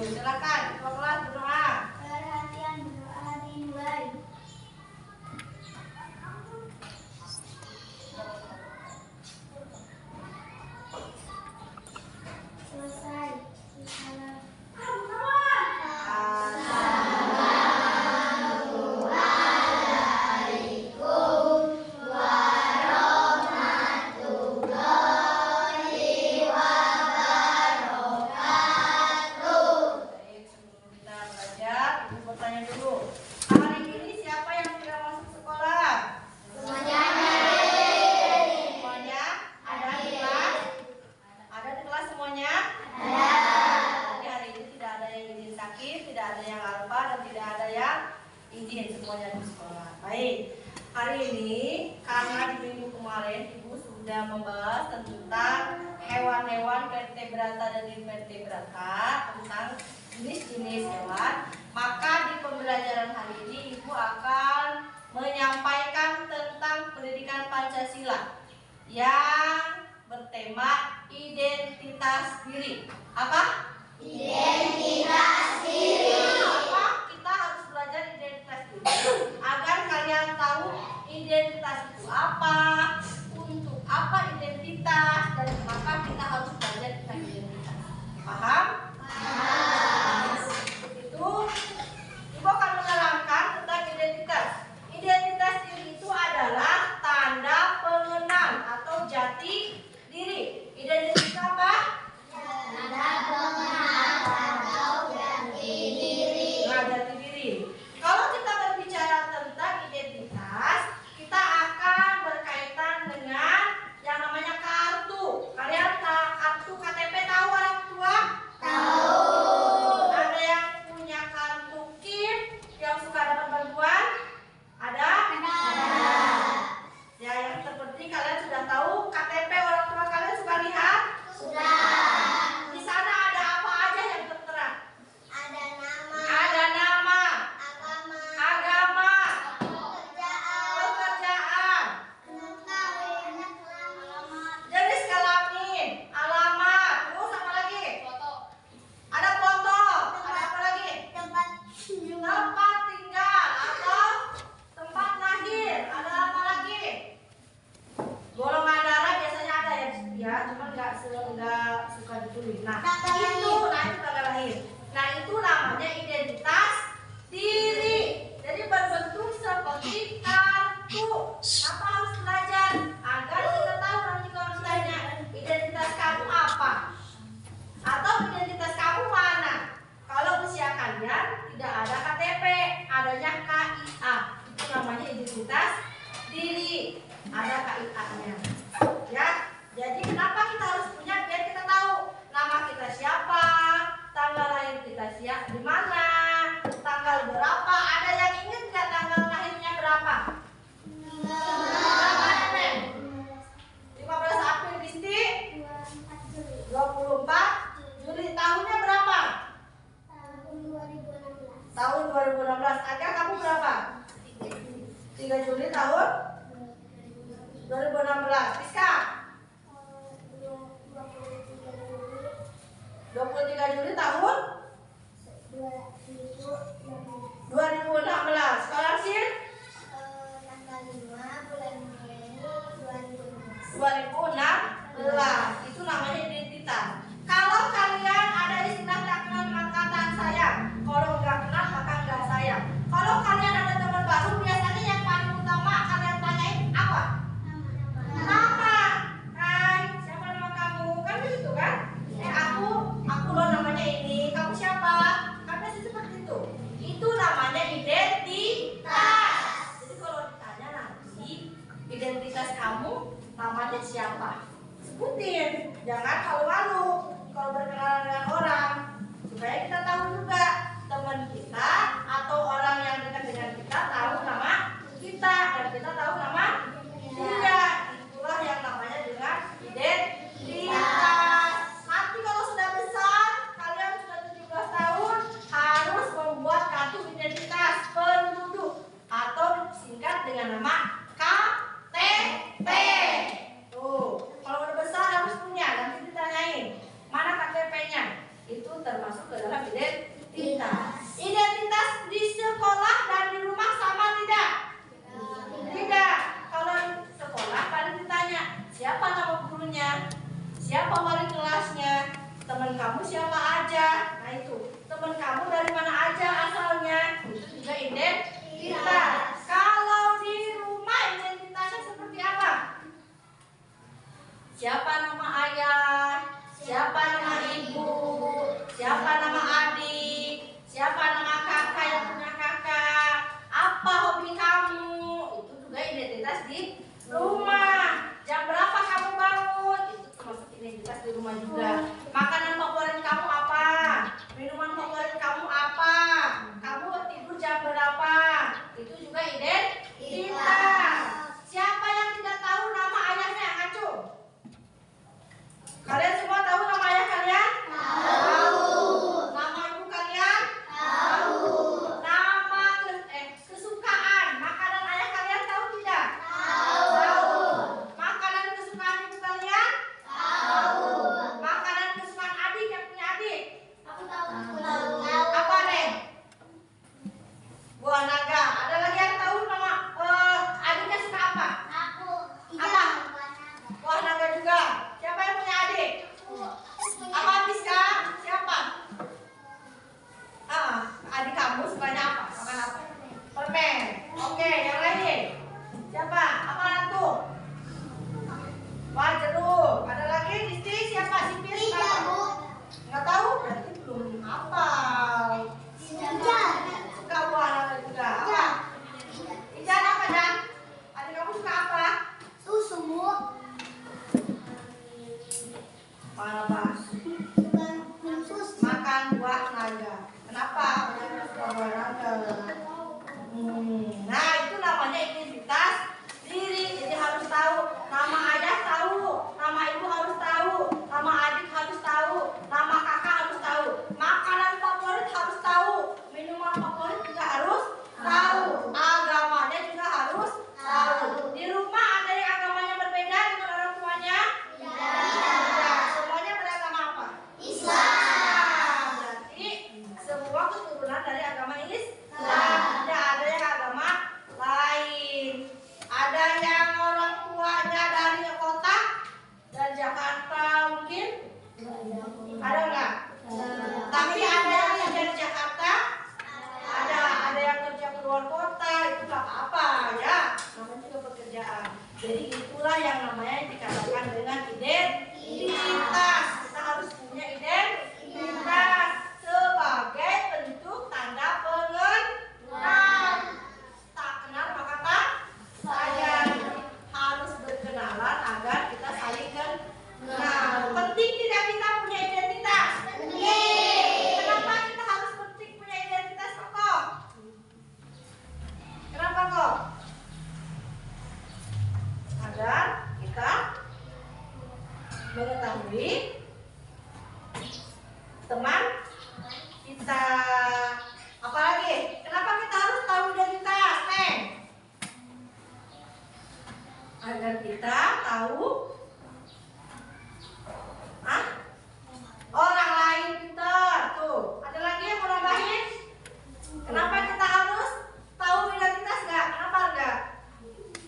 silakan ketua kelas berdoa. Perhatian berdoa dimulai. Selesai. Bertanya dulu. Hari ini siapa yang tidak masuk sekolah? Semuanya. Semuanya ada di kelas? Ada di kelas semuanya? Ada. Jadi hari ini tidak ada yang izin sakit, tidak ada yang alfa, dan tidak ada yang izin, semuanya di sekolah. Baik. Hari ini karena di minggu kemarin Ibu sudah membahas tentang hewan-hewan vertebrata dan invertebrata, tentang jenis-jenis hewan, maka di pembelajaran hari ini Ibu akan menyampaikan tentang pendidikan Pancasila yang bertema identitas diri. Apa? Identitas diri. Apa? Kita harus belajar identitas diri agar kalian tahu identitas itu apa, untuk apa identitas, dan kenapa kita harus belajar tentang identitas. Paham? Itu Ibu akan menerangkan tentang identitas. Identitas diri itu adalah tanda pengenal atau jati diri. Identitas apa? Tanda pengenal atau jati diri. Nah, jati diri. Kalau kita berbicara tentang identitas, kita akan berkaitan dengan yang namanya kartu. Kalian kartu KTP tahu orang tua? Tahu. Ada yang punya kartu KIM yang suka dapat bantuan? Ada? Ada. Ya, yang terpenting kalian sudah tahu KTP orang tua kalian suka lihat? Sudah. Di sana ada apa aja yang tertera? Ada nama. Ada nama, Agama. agama, Pekerjaan. pekerjaan, Kawin. Alamat. jenis kelamin, alamat, terus apa lagi? Foto. Ada foto, ada apa lagi? Tempat. Tempat tinggal atau tempat lahir, ada apa lagi? Golongan darah biasanya ada ya, cuman nggak suka ditulis. Nah, itu tanggal lahir. Nah, itu namanya identitas diri. Jadi berbentuk seperti kartu. Apa harus belajar agar kita tahu nanti kalau ditanya identitas kamu apa atau identitas kamu mana? Kalau usia kalian tidak ada KTP, adanya KIA. Itu namanya identitas diri. Ada KIA-nya. Ya. Jadi kenapa kita harus punya biar kita tahu nama kita siapa, tanggal lahir kita siapa, di mana, tanggal berapa. Ada yang ingat nggak tanggal lahirnya berapa? Berapa, Nenek? 15 April Bisti? 24 Juli. Tahunnya berapa? Tahun 2016. Agak kamu berapa? 3 Juli tahun 2016. Fiska? 23 Juli tahun 2016. Sekolah sih? Tanggal 5 bulan Mei 2016. 2016. Itu namanya identitas. Kalau kalian ada istilah tak kenal maka tak sayang. Kalau nggak kenal maka nggak sayang. Kalau kalian ada teman baru, biasanya yang paling utama kalian tanyain apa? Nama. Hai, siapa nama kamu? Kan begitu kan? Aku loh namanya ini. Kamu siapa? Kan biasanya seperti itu. Itu namanya identitas. Jadi kalau ditanya nanti identitas kamu namanya siapa? Sebutin. Jangan malu-malu kalau berkenalan dengan orang. Supaya kita tahu juga teman kita atau orang yang dekat dengan kita tahu nama kita dan kita tahu nama dia. Itulah yang namanya dengan identitas. Nanti kalau sudah besar, kalian sudah 17 tahun, harus membuat kartu identitas penduduk atau singkat dengan nama KTP. Tuh, kalau udah besar harus punya. Nanti ditanyain mana KTP-nya. Itu termasuk ke dalam identitas. siapa wali kelasnya, teman kamu siapa aja. Nah itu, teman kamu dari mana aja asalnya, itu juga identitas. Kalau di rumah identitasnya seperti apa? Siapa nama ayah, siapa nama ibu, siapa nama adik, siapa nama kakak yang punya kakak, apa hobi kamu, itu juga identitas di rumah. Jam berapa kamu bangun, itu termasuk identitas di rumah juga. Makanan favorit kamu apa, minuman favorit kamu apa, kamu tidur jam berapa, itu juga identitas. Siapa yang tidak tahu nama ayahnya, acung? Kalian semua tahu nama ayah kalian? Tahu. Nama ibu kalian? Tahu. Nama kesukaan makanan ayah kalian tahu tidak? Tahu. Makanan kesukaan ibu kalian? Tahu. Makanan kesukaan adik yang punya adik? Aku tahu. Apa nih? Buah naga. Ada lagi yang tahu nama adiknya suka apa? Aku. Apa? Buah naga juga. Siapa yang punya adik? Apa Miska? Siapa? Adik kamu sukanya apa? Makan apa? Permen. Oke, yang lain. Siapa? Apa tuh? Wah, jeruk. Ada lagi Disti? Siapa? Sipir? Tiga, Bu. Nggak tahu? Berarti belum hafal. Suka buah naga juga. Apa? Ijan apa, Jan? Adik kamu suka apa? Susu, Bu. Apa? Bukan susu. Makan buah naga. Kenapa? Banyak suka buah naga. Nah, itu namanya identitas diri. Jadi harus tahu. Nama ayah tahu, nama ibu harus tahu, nama adik harus tahu, nama kakak harus tahu, makanan favorit harus tahu, minuman favorit juga harus tahu, agamanya juga harus tahu. Di rumah ada yang agamanya berbeda dengan orang tuanya? Tidak. Semuanya beragama apa? Islam. Berarti semua keturunan dari agama Islam. Tidak ada yang agama lain. Ada yang orang tuanya dari kota, dari Jakarta mungkin? Ada nggak? Tapi ada yang kerja di Jakarta? Ada yang kerja ke luar kota, itu nggak apa-apa ya. Namanya juga pekerjaan. Jadi itulah yang namanya dikatakan dengan identitas. Kita harus punya identitas sebagai bentuk tanda pengenal. Tak kenal maka tak sayang. Harus berkenalan agar kita saling kenal. Penting tidak kita punya identitas? Penting. Kenapa kita harus penting punya identitas, Kok? Kenapa, Kok? Agar kita mengetahui teman kita. Apalagi? Kenapa kita harus tahu identitas, Neng? Agar kita tahu orang lain pintar. Tuh, ada lagi yang mau nambahin? Kenapa kita harus tahu identitas nggak? Kenapa enggak?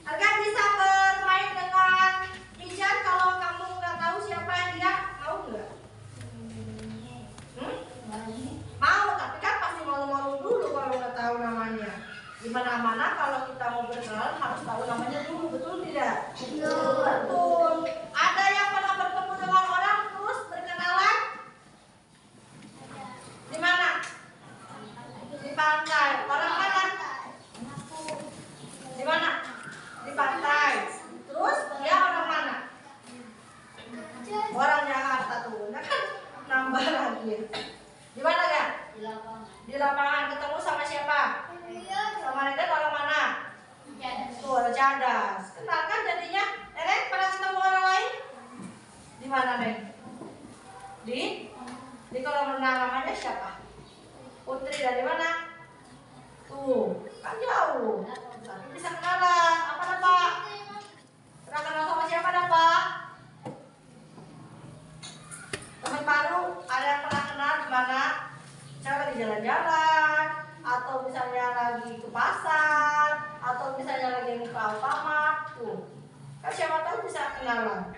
Agar bisa bermain dengan Ijan kalau kamu nggak tahu siapa yang dia, mau nggak? Mau, tapi kan pasti malu-malu dulu kalau nggak tahu namanya. Di mana-mana kalau kita mau berkenalan harus tahu namanya dulu, betul tidak? Betul. Ada yang pernah bertemu dengan orang terus berkenalan? Di mana? Di pantai. Orang mana? Di mana? Di pantai. Terus dia orang mana? Orang Jakarta tuh. Nah kan nambah lagi. Di mana kan? Di lapangan. Ketemu sama siapa? Sama Nenek orang mana? Tuh ada Cadas. Kenal kan jadinya? Nenek pernah ketemu orang lain? Di mana, Nek? Di kolam renang namanya siapa? Putri dari mana? Tuh, kan jauh. Tapi bisa kenalan. Apa nama? Pernah kenal sama siapa, Pak? Teman baru, ada yang pernah kenal di mana? Saya lagi jalan-jalan, atau misalnya lagi ke pasar, atau misalnya lagi ke Alfamart, tuh. Kan siapa tahu bisa kenalan.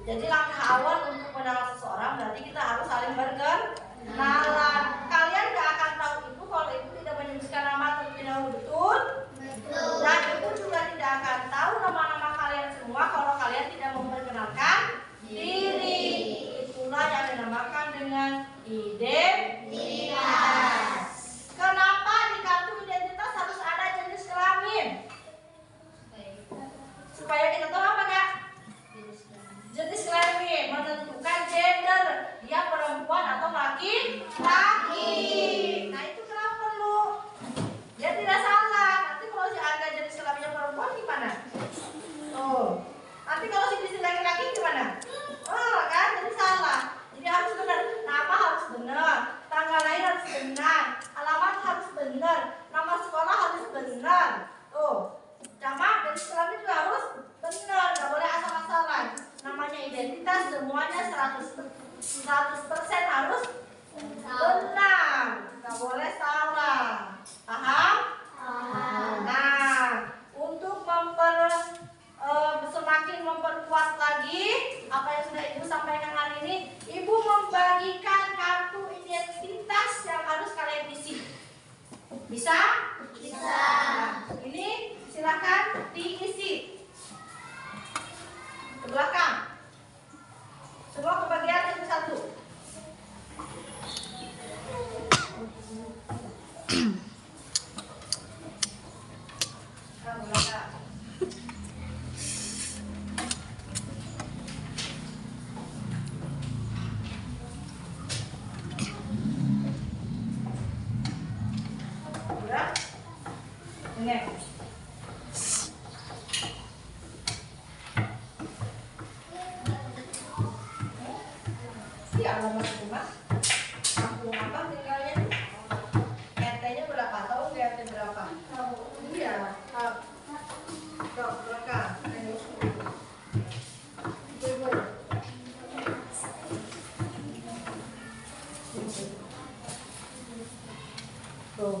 Jadi langkah awal untuk mengenal seseorang berarti kita harus saling berkenalan. Kalian gak akan tahu itu kalau ibu tidak menyebutkan nama terlebih dahulu, betul? Dan ibu juga tidak akan tahu nama-nama kalian semua kalau kalian tidak memperkenalkan diri. Itulah yang dinamakan dengan identitas. Kenapa di kartu identitas harus ada jenis kelamin? Supaya kita tahu apa Kak? Jenis kelamin menentukan gender, dia perempuan atau laki-laki. Nah itu kenapa perlu? Dia tidak salah. Nanti kalau si Aga jenis kelaminnya perempuan gimana? Oh, nanti kalau si jenis laki-laki gimana? Oh kan, jadi salah. Jadi harus benar. Nama harus benar, tanggal lahir harus benar, alamat harus benar, nama sekolah harus benar. Oh, sama jenis kelamin juga harus benar, nggak boleh asal-asalan. Namanya identitas semuanya 100% harus benar, nggak boleh salah. Paham? Nah, untuk semakin memperkuat lagi apa yang sudah ibu sampaikan hari ini, ibu membagikan kartu identitas yang harus kalian isi. Bisa? Bisa. Nah, ini silakan diisi ke belakang. Semua kebagian satu-satu. Alamat rumah, kampung apa tinggalnya? RT-nya berapa? Tahu nggak RT berapa? Iya, belakang. Tuh.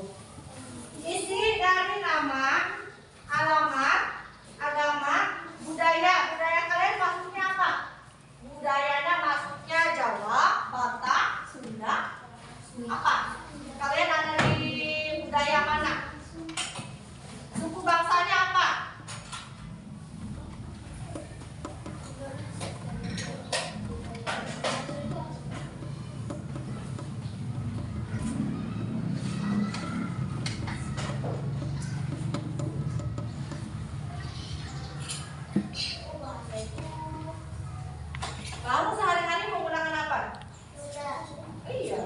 Isi dari nama, alamat, agama, budaya. Budaya kalian maksudnya apa? Budayanya maksudnya Jawa, Batak, Sunda, apa? Kalian ada di budaya mana? Suku bangsanya apa? Lalu sehari-hari menggunakan apa? Iya.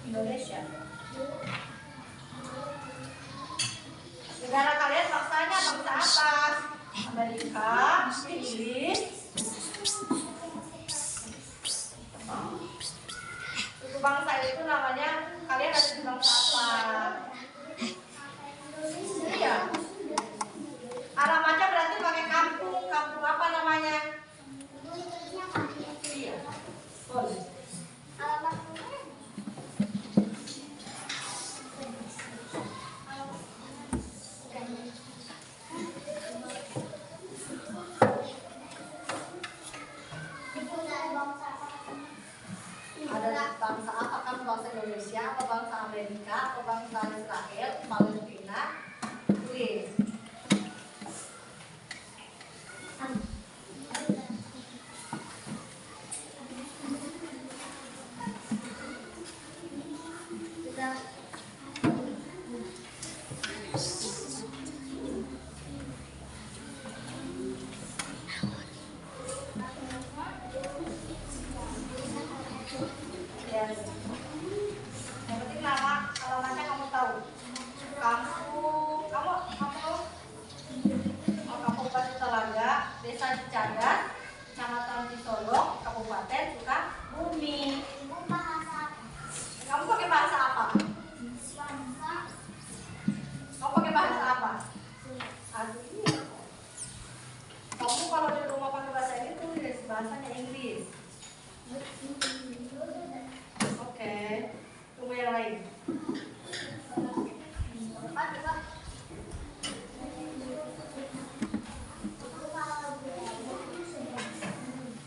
Indonesia. Negara kalian bangsanya bangsa apa? Amerika, Inggris. Suku bangsa itu namanya, kalian ada di bangsa apa? Iya. Alamatnya berarti pakai kampung. Kampung apa namanya? Iya. Boleh. kalau di rumah pakai bahasa Inggris tulis bahasanya Inggris. Oke. Tunggu yang lain.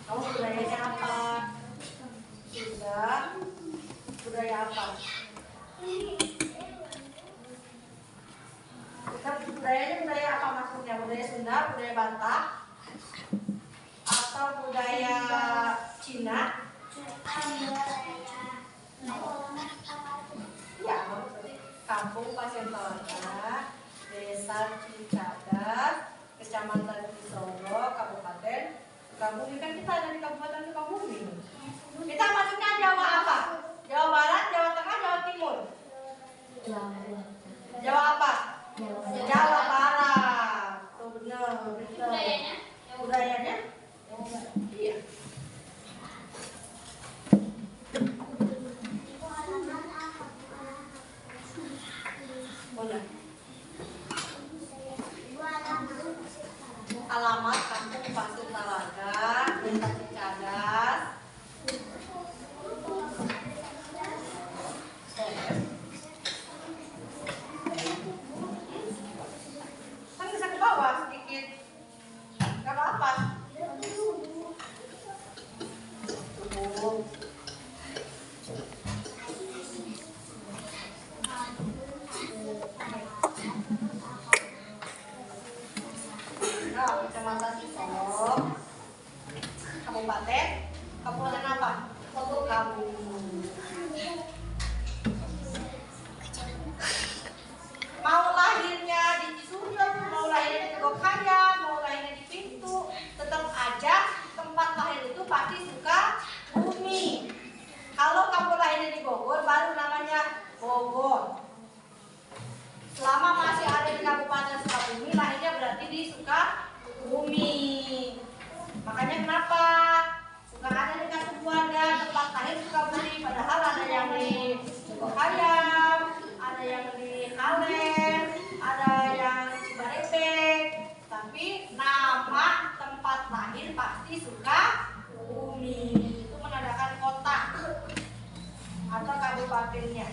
Kamu budayanya apa? Sudah. Budaya apa? Kita budayanya budaya apa maksudnya? Budaya Sunda, budaya Batak, atau budaya Cina? Ya, Kampung Pasir Telaga, Desa Cicadas, Kecamatan Cisoro, Kabupaten Sukabumi. Kan kita ada di Kabupaten Sukabumi. Kita masuknya Jawa apa? Jawa Barat, Jawa Tengah, Jawa Timur. Jawa apa? Jawa Barat. Tuh benar. Budayanya? Iya. Boleh. Alamat Kampung Pasir Telaga, Desa Cicadas. Kan bisa ke bawah sedikit. Gak apa-apa. Kecamatan Cisoro, Kabupaten apa? Mau lahirnya di Cisuryo, mau lahirnya di Gokaya, mau lahirnya di Pintu, tetap aja tempat lahir itu pasti Sukabumi. Kalau kamu lahirnya di Bogor, baru namanya Bogor. Selama masih ada di Kabupaten Sukabumi, lahirnya berarti di Sukabumi. Makanya kenapa suka ada di kartu keluarga tempat lahir Sukabumi, padahal ada yang di Gokayam, ada yang di Halen, ada yang di Cibarepek, tapi nama tempat lahir pasti Sukabumi. Itu menandakan kota atau kabupatennya.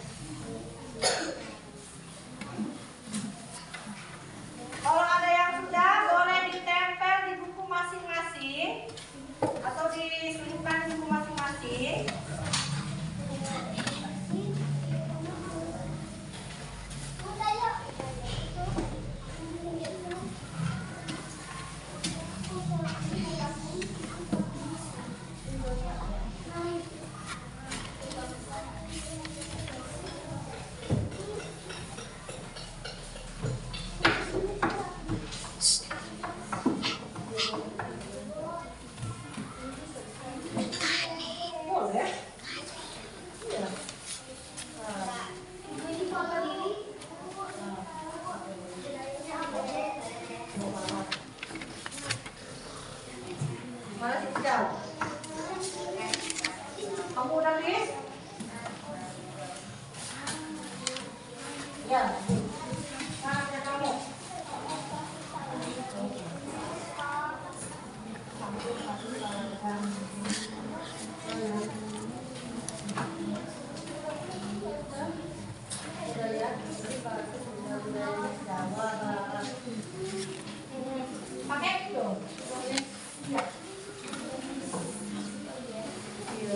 Kalau ada yang sudah, boleh ditempel di buku masing-masing atau diselipkan di buku masing-masing. Boleh. Iya. Mana sih jauh? Kamu udah nih? Ya. Nah, kamu. Pakai itu. Iya. Pakai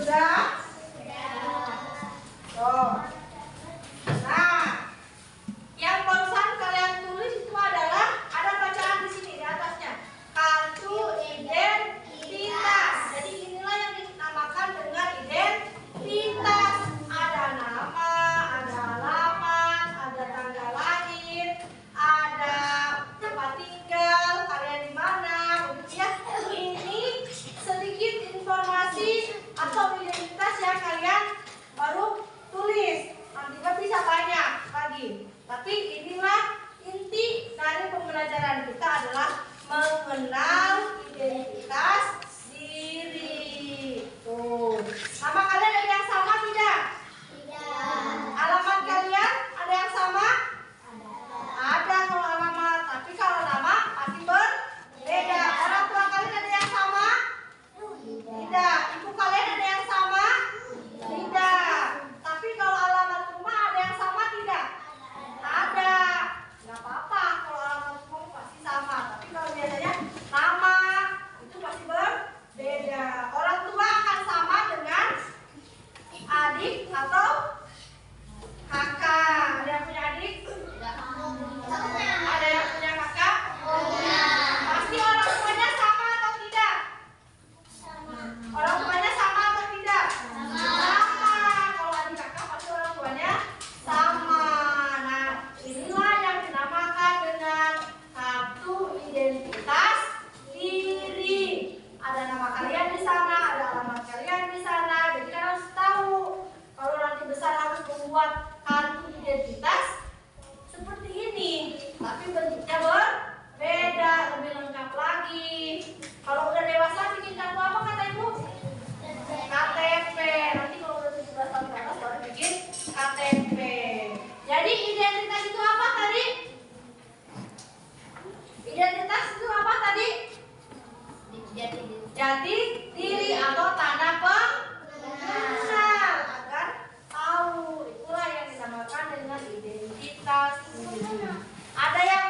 Sudah? Oh. Nah, yang barusan kalian tulis itu adalah ada bacaan di sini di atasnya. Kartu identitas. Jadi inilah yang dinamakan dengan identitas. Ada nama, ada alamat, ada tanggal lahir, ada tempat tinggal, kalian di mana, begitu ya. Ini sedikit informasi atau identitas yang kalian baru tulis. Nanti kan bisa banyak lagi. Tapi inilah inti dari pembelajaran kita adalah mengenal identitas diri. Tuh. Nama kalian ada yang sama tidak? Alamat kalian ada yang sama? Ada kalau alamat. Tapi kalau nama pasti berbeda. Orang tua kalian ada yang sama? Tidak. Ibu kalian ada yang sama? Tidak. Tapi kalau alamat rumah ada yang sama tidak? Ada. Nggak apa-apa kalau alamat rumah pasti sama. Tapi kalau biasanya nama itu pasti berbeda. Orang tua akan sama dengan adik atau kakak. Ada yang punya adik? Ada yang punya kakak? Pasti orang tuanya sama atau tidak? Orang tuanya sama atau tidak? Sama. Kalau adik kakak pasti orang tuanya sama. Nah, inilah yang dinamakan dengan kartu identitas diri. Ada nama kalian di sana, ada alamat kalian di sana. Jadi kalian harus tahu kalau nanti besar harus membuat kartu identitas seperti ini. Tapi bentuknya berbeda, lebih lengkap lagi. Kalau udah dewasa bikin kartu apa kata ibu? KTP. Nanti kalau udah 17 tahun ke atas baru bikin KTP. Jadi identitas itu apa tadi? Identitas itu apa tadi? Jati diri atau tanda pengenal agar tahu. Itulah yang dinamakan dengan identitas diri. Ada yang